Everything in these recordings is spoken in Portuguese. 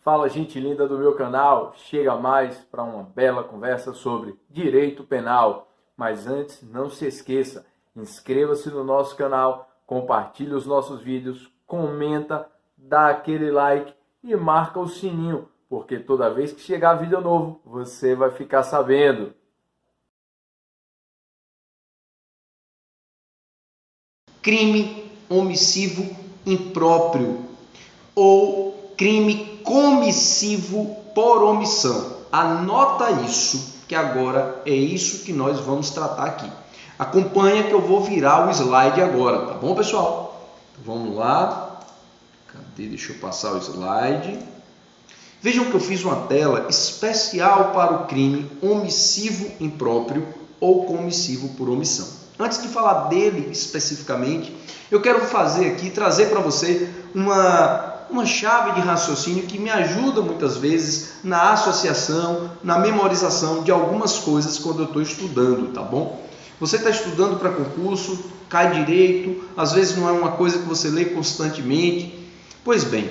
Fala, gente linda do meu canal, chega mais para uma bela conversa sobre direito penal. Mas antes, não se esqueça, inscreva-se no nosso canal, compartilhe os nossos vídeos, comenta, dá aquele like e marca o sininho, porque toda vez que chegar vídeo novo, você vai ficar sabendo. Crime omissivo impróprio ou crime comissivo por omissão. Anota isso, que agora é isso que nós vamos tratar aqui. Acompanha que eu vou virar o slide agora, tá bom, pessoal? Então, vamos lá. Cadê? Deixa eu passar o slide. Vejam que eu fiz uma tela especial para o crime omissivo impróprio ou comissivo por omissão. Antes de falar dele especificamente, eu quero trazer para você uma chave de raciocínio que me ajuda muitas vezes na associação, na memorização de algumas coisas quando eu estou estudando, tá bom? Você está estudando para concurso, cai direito, às vezes não é uma coisa que você lê constantemente. Pois bem,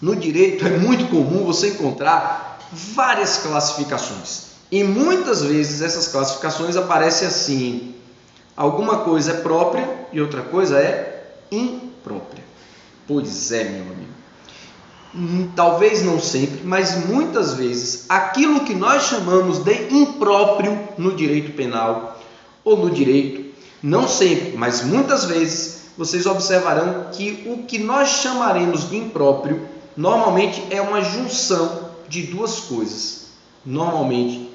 no direito é muito comum você encontrar várias classificações. E muitas vezes essas classificações aparecem assim: alguma coisa é própria e outra coisa é imprópria. Pois é, meu amigo. Talvez não sempre, mas muitas vezes aquilo que nós chamamos de impróprio no direito penal ou no direito, não sempre, mas muitas vezes, vocês observarão que o que nós chamaremos de impróprio normalmente é uma junção de duas coisas, normalmente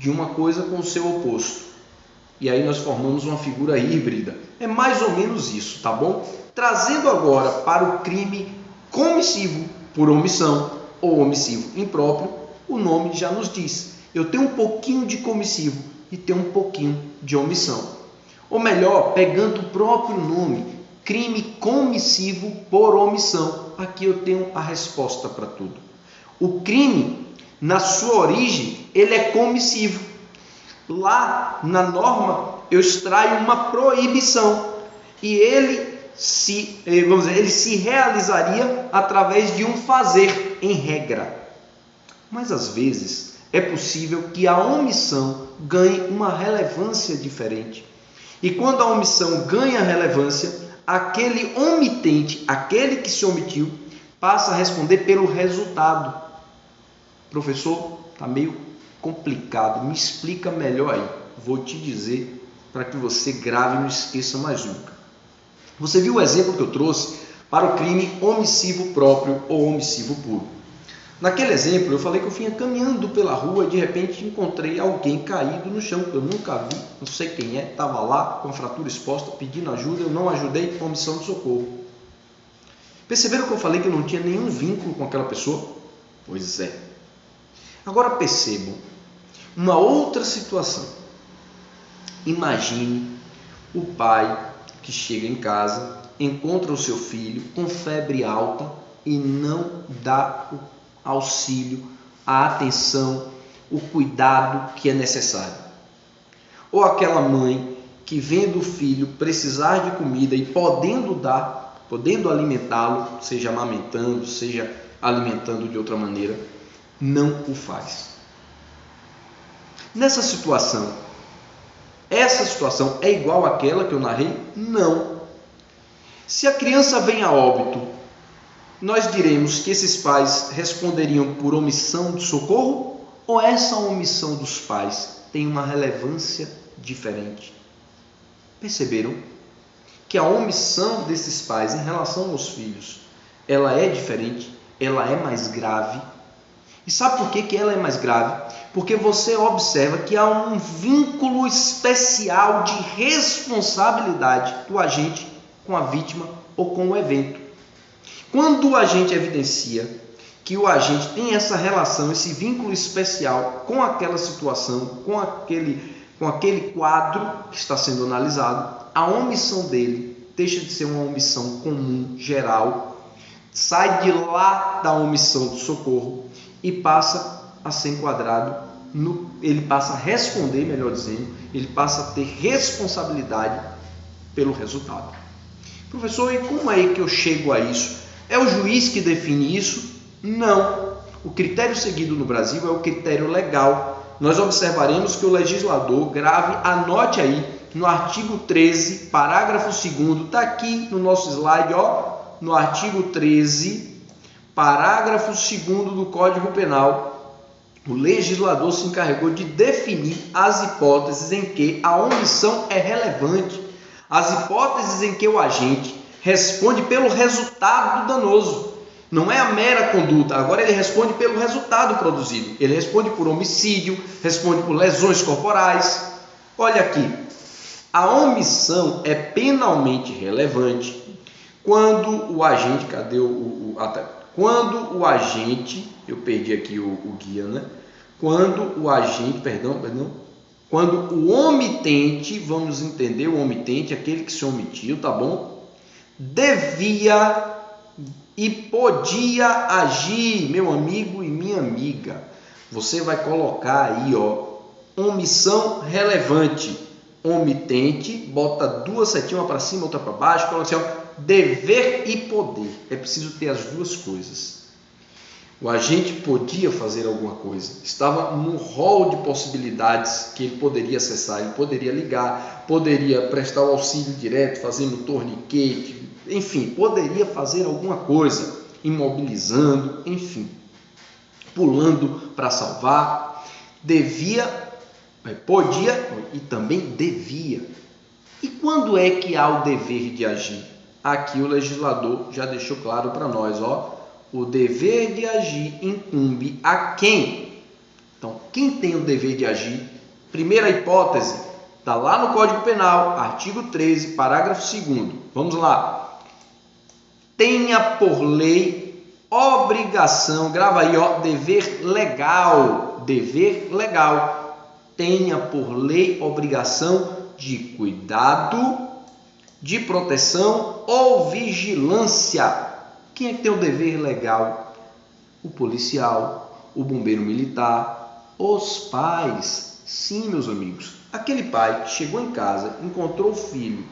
de uma coisa com o seu oposto. E aí nós formamos uma figura híbrida. É mais ou menos isso, tá bom? Trazendo agora para o crime comissivo por omissão ou omissivo impróprio, o nome já nos diz. Eu tenho um pouquinho de comissivo e tenho um pouquinho de omissão. Ou melhor, pegando o próprio nome, crime comissivo por omissão. Aqui eu tenho a resposta para tudo. O crime, na sua origem, ele é comissivo. Lá na norma eu extraio uma proibição e ele se realizaria através de um fazer em regra. Mas às vezes é possível que a omissão ganhe uma relevância diferente. E quando a omissão ganha relevância, aquele omitente, aquele que se omitiu, passa a responder pelo resultado. Professor, está meio complicado, me explica melhor aí. Vou te dizer para que você grave e não esqueça mais nunca. Você viu o exemplo que eu trouxe para o crime omissivo próprio ou omissivo puro. Naquele exemplo eu falei que eu vinha caminhando pela rua e de repente encontrei alguém caído no chão, eu nunca vi, não sei quem é, estava lá com a fratura exposta, pedindo ajuda, eu não ajudei, omissão de socorro. Perceberam que eu falei que eu não tinha nenhum vínculo com aquela pessoa? Pois é. Agora percebam uma outra situação. Imagine o pai que chega em casa, encontra o seu filho com febre alta e não dá o auxílio, a atenção, o cuidado que é necessário. Ou aquela mãe que vendo o filho precisar de comida e podendo alimentá-lo, seja amamentando, seja alimentando de outra maneira, não o faz. Nessa situação, essa situação é igual àquela que eu narrei? Não. Se a criança vem a óbito, nós diremos que esses pais responderiam por omissão de socorro ou essa omissão dos pais tem uma relevância diferente? Perceberam que a omissão desses pais em relação aos filhos, ela é diferente, ela é mais grave. E sabe por que ela é mais grave? Porque você observa que há um vínculo especial de responsabilidade do agente com a vítima ou com o evento. Quando o agente evidencia que o agente tem essa relação, esse vínculo especial com aquela situação, com aquele quadro que está sendo analisado, a omissão dele deixa de ser uma omissão comum, geral, sai de lá da omissão do socorro e passa a ser enquadrado, ele passa a responder, melhor dizendo, ele passa a ter responsabilidade pelo resultado. Professor, e como é que eu chego a isso? É o juiz que define isso? Não. O critério seguido no Brasil é o critério legal. Nós observaremos que o legislador, anote aí, no artigo 13, parágrafo 2º, está aqui no nosso slide, ó, no artigo 13, parágrafo 2º do Código Penal, o legislador se encarregou de definir as hipóteses em que a omissão é relevante, as hipóteses em que o agente responde pelo resultado do danoso. Não é a mera conduta, agora ele responde pelo resultado produzido. Ele responde por homicídio, responde por lesões corporais. Olha aqui, a omissão é penalmente relevante quando o agente, quando o agente, eu perdi aqui o guia, né? Quando o agente, quando o omitente, vamos entender o omitente, aquele que se omitiu, tá bom? Devia e podia agir, meu amigo e minha amiga. Você vai colocar aí, ó, omissão relevante. Omitente, bota 2 setinhas, uma para cima, outra para baixo, coloca assim, ó, dever e poder. É preciso ter as duas coisas. O agente podia fazer alguma coisa, estava no rol de possibilidades que ele poderia acessar, ele poderia ligar, poderia prestar o auxílio direto, fazendo torniquete, enfim, poderia fazer alguma coisa, imobilizando, enfim, pulando para salvar, podia e também devia. E quando é que há o dever de agir? Aqui o legislador já deixou claro para nós, ó, o dever de agir incumbe a quem? Então, quem tem o dever de agir? Primeira hipótese, está lá no Código Penal, artigo 13, parágrafo 2º. Vamos lá. Tenha por lei obrigação, grava aí, ó, dever legal, tenha por lei obrigação de cuidado, de proteção ou vigilância. Quem é que tem o dever legal? O policial, o bombeiro militar, os pais. Sim, meus amigos, aquele pai que chegou em casa, encontrou o filho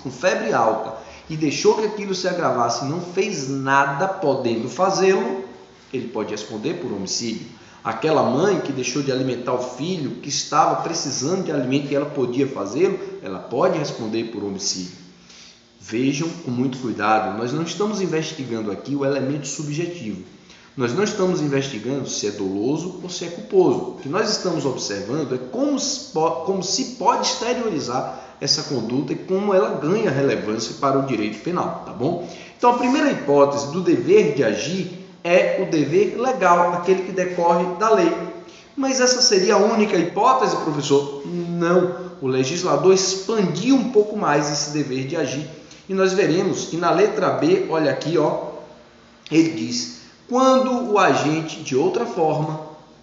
com febre alta e deixou que aquilo se agravasse e não fez nada podendo fazê-lo, ele pode responder por homicídio. Aquela mãe que deixou de alimentar o filho, que estava precisando de alimento e ela podia fazê-lo, ela pode responder por homicídio. Vejam com muito cuidado, nós não estamos investigando aqui o elemento subjetivo. Nós não estamos investigando se é doloso ou se é culposo. O que nós estamos observando é como se pode exteriorizar essa conduta e como ela ganha relevância para o direito penal, tá bom? Então, a primeira hipótese do dever de agir é o dever legal, aquele que decorre da lei. Mas essa seria a única hipótese, professor? Não. O legislador expandiu um pouco mais esse dever de agir. E nós veremos que na letra B, olha aqui, ó, ele diz: quando o agente, de outra forma,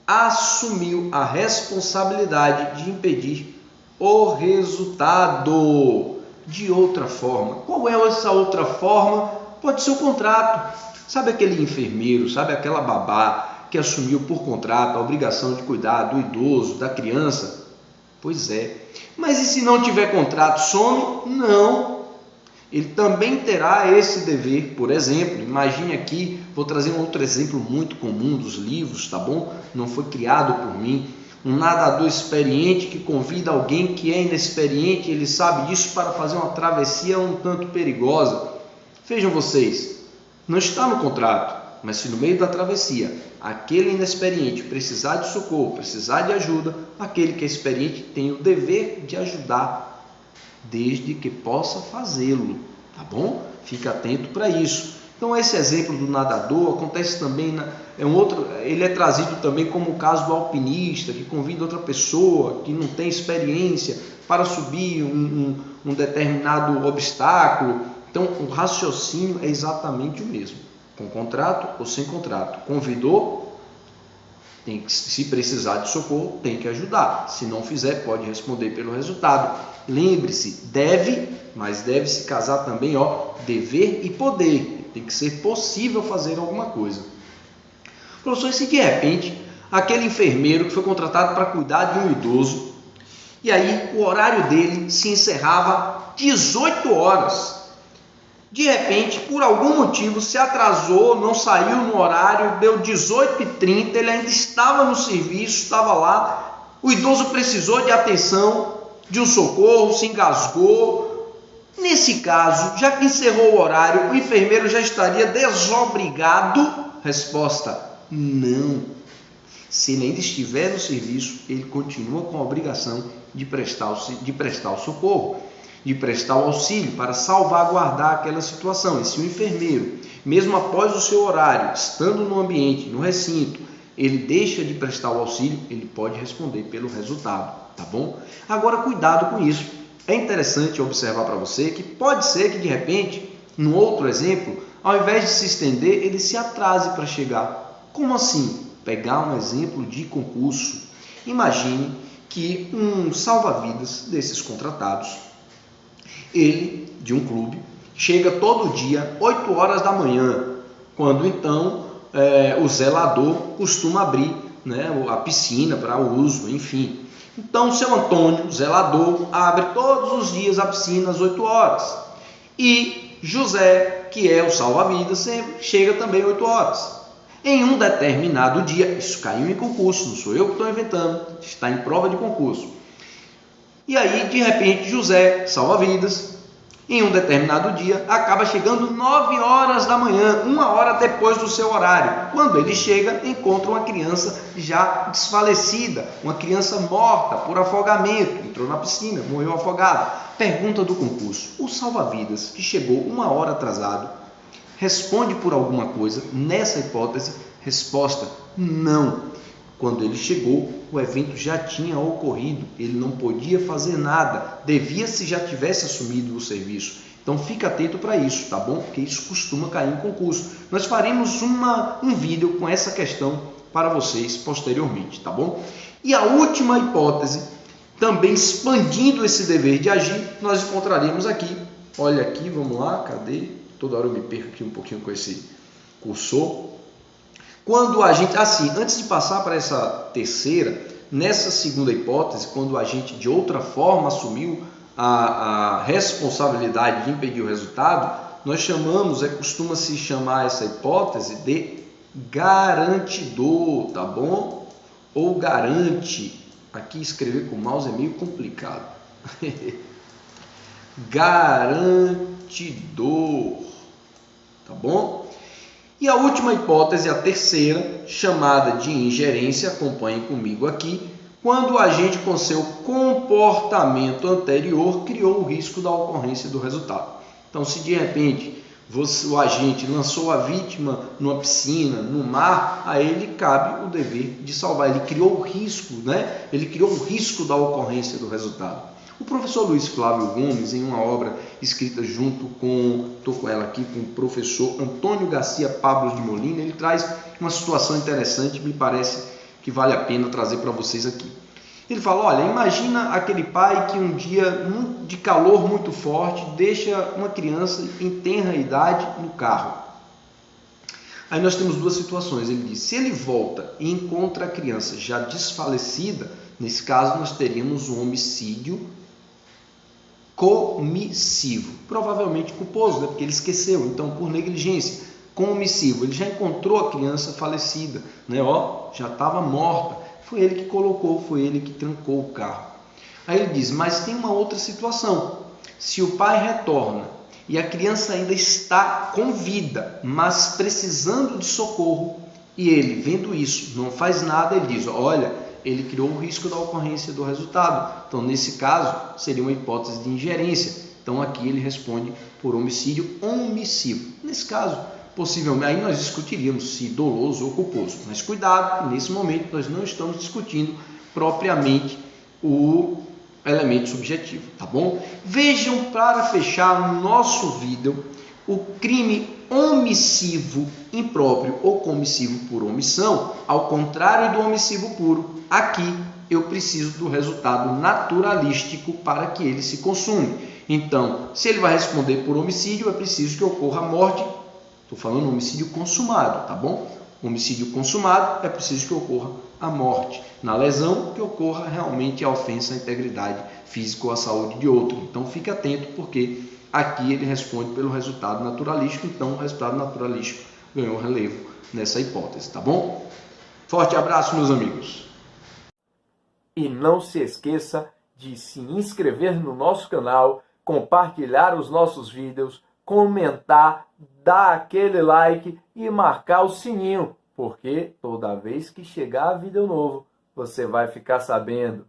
assumiu a responsabilidade de impedir o resultado. De outra forma. Qual é essa outra forma? Pode ser o contrato. Sabe aquele enfermeiro, sabe aquela babá que assumiu por contrato a obrigação de cuidar do idoso, da criança? Pois é. Mas e se não tiver contrato, some? Não. Ele também terá esse dever. Por exemplo, imagine aqui, vou trazer um outro exemplo muito comum dos livros, tá bom? Não foi criado por mim. Um nadador experiente que convida alguém que é inexperiente, ele sabe disso, para fazer uma travessia um tanto perigosa. Vejam vocês, não está no contrato, mas se no meio da travessia aquele inexperiente precisar de socorro, precisar de ajuda, aquele que é experiente tem o dever de ajudar, desde que possa fazê-lo, tá bom? Fica atento para isso. Então esse exemplo do nadador acontece também, ele é trazido também como o caso do alpinista, que convida outra pessoa que não tem experiência para subir um determinado obstáculo. Então o raciocínio é exatamente o mesmo, com contrato ou sem contrato. Convidou, tem que, se precisar de socorro, tem que ajudar. Se não fizer, pode responder pelo resultado. Lembre-se, mas deve se casar também, ó, dever e poder. Tem que ser possível fazer alguma coisa. Professor, e se de repente aquele enfermeiro que foi contratado para cuidar de um idoso, e aí o horário dele se encerrava 18 horas. De repente, por algum motivo, se atrasou, não saiu no horário, deu 18h30, ele ainda estava no serviço, estava lá, o idoso precisou de atenção, de um socorro, se engasgou. Nesse caso, já que encerrou o horário, o enfermeiro já estaria desobrigado? Resposta: não. Se ele ainda estiver no serviço, ele continua com a obrigação de prestar o socorro, de prestar o auxílio para salvaguardar aquela situação. E se o enfermeiro, mesmo após o seu horário, estando no ambiente, no recinto, ele deixa de prestar o auxílio, ele pode responder pelo resultado, tá bom? Agora, cuidado com isso. É interessante observar para você que pode ser que, de repente, no outro exemplo, ao invés de se estender, ele se atrase para chegar. Como assim? Pegar um exemplo de concurso. Imagine que um salva-vidas desses contratados, ele, de um clube, chega todo dia, 8 horas da manhã, quando então o zelador costuma abrir, né, a piscina para uso, enfim. Então, o seu Antônio, zelador, abre todos os dias a piscina às 8 horas. E José, que é o salva-vidas, sempre chega também às 8 horas. Em um determinado dia, isso caiu em concurso, não sou eu que estou inventando, está em prova de concurso. E aí, de repente, José, salva-vidas, em um determinado dia, acaba chegando 9 horas da manhã, 1 hora depois do seu horário. Quando ele chega, encontra uma criança já desfalecida, uma criança morta por afogamento, entrou na piscina, morreu afogada. Pergunta do concurso: o salva-vidas, que chegou 1 hora atrasado, responde por alguma coisa? Nessa hipótese, resposta: não. Quando ele chegou, o evento já tinha ocorrido, ele não podia fazer nada, devia se já tivesse assumido o serviço. Então fica atento para isso, tá bom? Porque isso costuma cair em concurso. Nós faremos um vídeo com essa questão para vocês posteriormente, tá bom? E a última hipótese, também expandindo esse dever de agir, nós encontraremos aqui. Olha aqui, vamos lá, cadê? Toda hora eu me perco aqui um pouquinho com esse cursor. Quando a gente, assim, antes de passar para essa terceira, nessa segunda hipótese, quando a gente de outra forma assumiu a responsabilidade de impedir o resultado, nós chamamos, costuma-se chamar essa hipótese de garantidor, tá bom? Ou garante. Aqui escrever com o mouse é meio complicado. Garantidor, tá bom? E a última hipótese, a terceira, chamada de ingerência, acompanhe comigo aqui, quando o agente com seu comportamento anterior criou o risco da ocorrência do resultado. Então, se de repente o agente lançou a vítima numa piscina, no mar, a ele cabe o dever de salvar. Ele criou o risco, né? Ele criou o risco da ocorrência do resultado. O professor Luiz Flávio Gomes, em uma obra escrita junto com, estou com ela aqui, com o professor Antônio Garcia Pablos de Molina, ele traz uma situação interessante, me parece que vale a pena trazer para vocês aqui. Ele fala: olha, imagina aquele pai que um dia de calor muito forte deixa uma criança em tenra idade no carro. Aí nós temos duas situações. Ele diz: se ele volta e encontra a criança já desfalecida, nesse caso nós teríamos um homicídio comissivo, provavelmente culposo, né? Porque ele esqueceu, então por negligência. Comissivo, ele já encontrou a criança falecida, né? Já estava morta, foi ele que colocou, foi ele que trancou o carro. Aí ele diz: mas tem uma outra situação, se o pai retorna e a criança ainda está com vida, mas precisando de socorro, e ele, vendo isso, não faz nada, ele diz: olha, ele criou o risco da ocorrência do resultado. Então, nesse caso, seria uma hipótese de ingerência. Então, aqui ele responde por homicídio omissivo. Nesse caso, possivelmente, aí nós discutiríamos se doloso ou culposo. Mas cuidado, nesse momento nós não estamos discutindo propriamente o elemento subjetivo, tá bom? Vejam, para fechar o nosso vídeo, o crime omissivo impróprio ou comissivo por omissão, ao contrário do omissivo puro. Aqui eu preciso do resultado naturalístico para que ele se consume. Então, se ele vai responder por homicídio, é preciso que ocorra a morte. Estou falando homicídio consumado, tá bom? Homicídio consumado, é preciso que ocorra a morte. Na lesão, que ocorra realmente a ofensa à integridade física ou à saúde de outro. Então, fique atento, porque Aqui ele responde pelo resultado naturalístico, então o resultado naturalístico ganhou relevo nessa hipótese, tá bom? Forte abraço, meus amigos. E não se esqueça de se inscrever no nosso canal, compartilhar os nossos vídeos, comentar, dar aquele like e marcar o sininho, porque toda vez que chegar vídeo novo, você vai ficar sabendo.